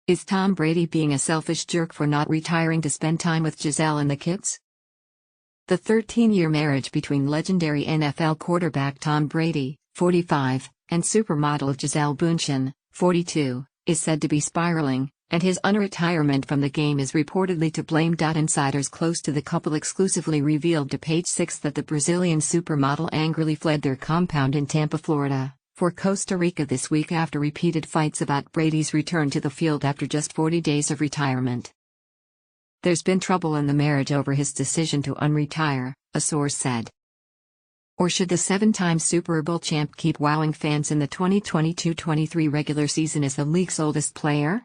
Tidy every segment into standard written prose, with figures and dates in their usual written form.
Is Tom Brady being a selfish jerk for not retiring to spend time with Gisele and the kids? The 13-year marriage between legendary NFL quarterback Tom Brady, 45, and supermodel Gisele Bündchen, 42, is said to be spiraling, and his unretirement from the game is reportedly to blame. Insiders close to the couple exclusively revealed to Page Six that the Brazilian supermodel angrily fled their compound in Tampa, Florida, for Costa Rica this week after repeated fights about Brady's return to the field after just 40 days of retirement. There's been trouble in the marriage over his decision to unretire, a source said. Or should the seven-time Super Bowl champ keep wowing fans in the 2022-23 regular season as the league's oldest player?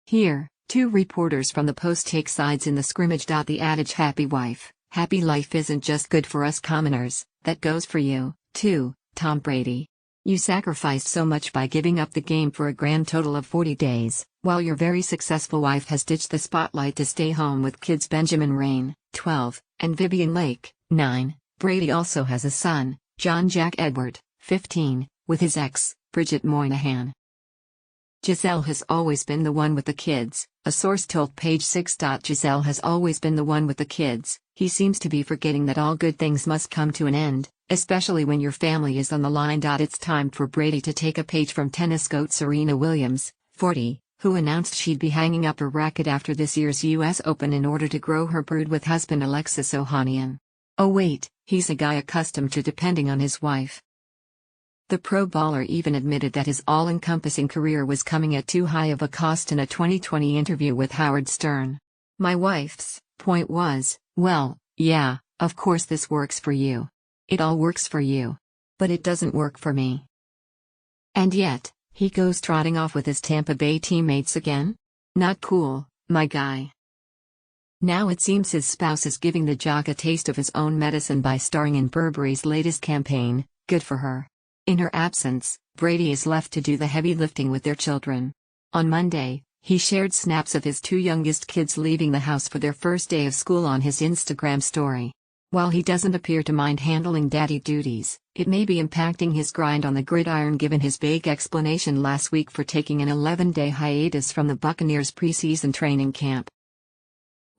Here, two reporters from the Post take sides in the scrimmage. The adage happy wife, happy life isn't just good for us commoners, that goes for you, too, Tom Brady. You sacrificed so much by giving up the game for a grand total of 40 days, while your very successful wife has ditched the spotlight to stay home with kids Benjamin Rain, 12, and Vivian Lake, 9. Brady also has a son, John Jack Edward, 15, with his ex, Bridget Moynihan. Gisele has always been the one with the kids, a source told Page Six. Gisele has always been the one with the kids. He seems to be forgetting that all good things must come to an end, especially when your family is on the line. It's time for Brady to take a page from tennis goat Serena Williams, 40, who announced she'd be hanging up her racket after this year's US Open in order to grow her brood with husband Alexis Ohanian. Oh wait, he's a guy accustomed to depending on his wife. The pro bowler even admitted that his all-encompassing career was coming at too high of a cost in a 2020 interview with Howard Stern. My wife's point was, well, yeah, of course this works for you. It all works for you. But it doesn't work for me. And yet, he goes trotting off with his Tampa Bay teammates again? Not cool, my guy. Now it seems his spouse is giving the jock a taste of his own medicine by starring in Burberry's latest campaign, good for her. In her absence, Brady is left to do the heavy lifting with their children. On Monday, he shared snaps of his two youngest kids leaving the house for their first day of school on his Instagram story. While he doesn't appear to mind handling daddy duties, it may be impacting his grind on the gridiron given his vague explanation last week for taking an 11-day hiatus from the Buccaneers' preseason training camp.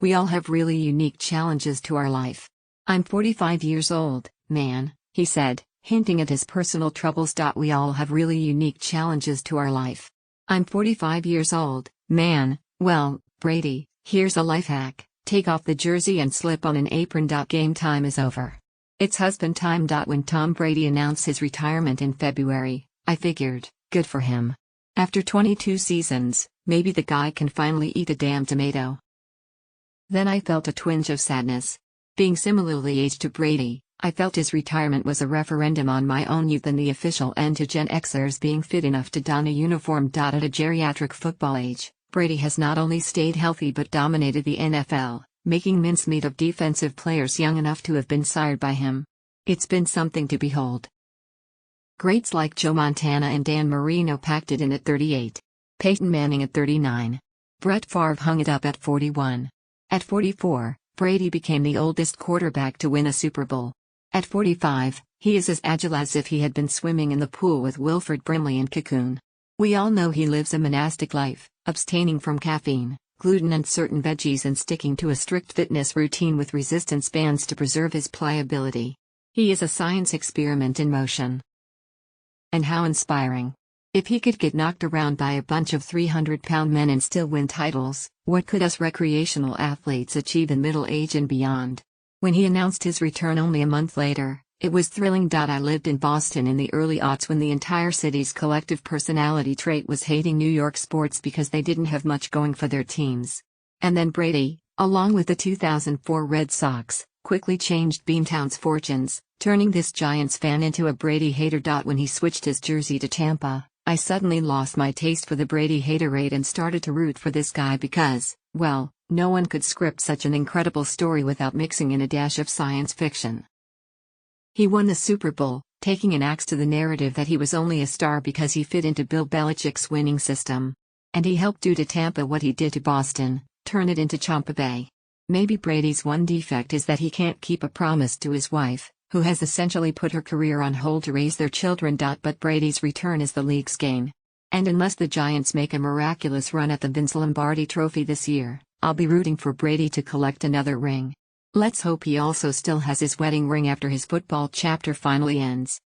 We all have really unique challenges to our life. I'm 45 years old, man, he said, hinting at his personal troubles. We all have really unique challenges to our life. I'm 45 years old, man. Well, Brady, here's a life hack. Take off the jersey and slip on an apron. Game time is over. It's husband time. When Tom Brady announced his retirement in February, I figured, good for him. After 22 seasons, maybe the guy can finally eat a damn tomato. Then I felt a twinge of sadness. Being similarly aged to Brady, I felt his retirement was a referendum on my own youth and the official end to Gen Xers being fit enough to don a uniform. At a geriatric football age, Brady has not only stayed healthy but dominated the NFL, making mincemeat of defensive players young enough to have been sired by him. It's been something to behold. Greats like Joe Montana and Dan Marino packed it in at 38. Peyton Manning at 39. Brett Favre hung it up at 41. At 44, Brady became the oldest quarterback to win a Super Bowl. At 45, he is as agile as if he had been swimming in the pool with Wilford Brimley and Cocoon. We all know he lives a monastic life, abstaining from caffeine, gluten and certain veggies and sticking to a strict fitness routine with resistance bands to preserve his pliability. He is a science experiment in motion. And how inspiring. If he could get knocked around by a bunch of 300-pound men and still win titles, what could us recreational athletes achieve in middle age and beyond? When he announced his return only a month later, it was thrilling. I lived in Boston in the early aughts when the entire city's collective personality trait was hating New York sports because they didn't have much going for their teams. And then Brady, along with the 2004 Red Sox, quickly changed Beantown's fortunes, turning this Giants fan into a Brady hater. When he switched his jersey to Tampa, I suddenly lost my taste for the Brady haterade and started to root for this guy because, well, no one could script such an incredible story without mixing in a dash of science fiction. He won the Super Bowl, taking an axe to the narrative that he was only a star because he fit into Bill Belichick's winning system. And he helped do to Tampa what he did to Boston, turn it into Tampa Bay. Maybe Brady's one defect is that he can't keep a promise to his wife, who has essentially put her career on hold to raise their children. But Brady's return is the league's gain. And unless the Giants make a miraculous run at the Vince Lombardi Trophy this year, I'll be rooting for Brady to collect another ring. Let's hope he also still has his wedding ring after his football chapter finally ends.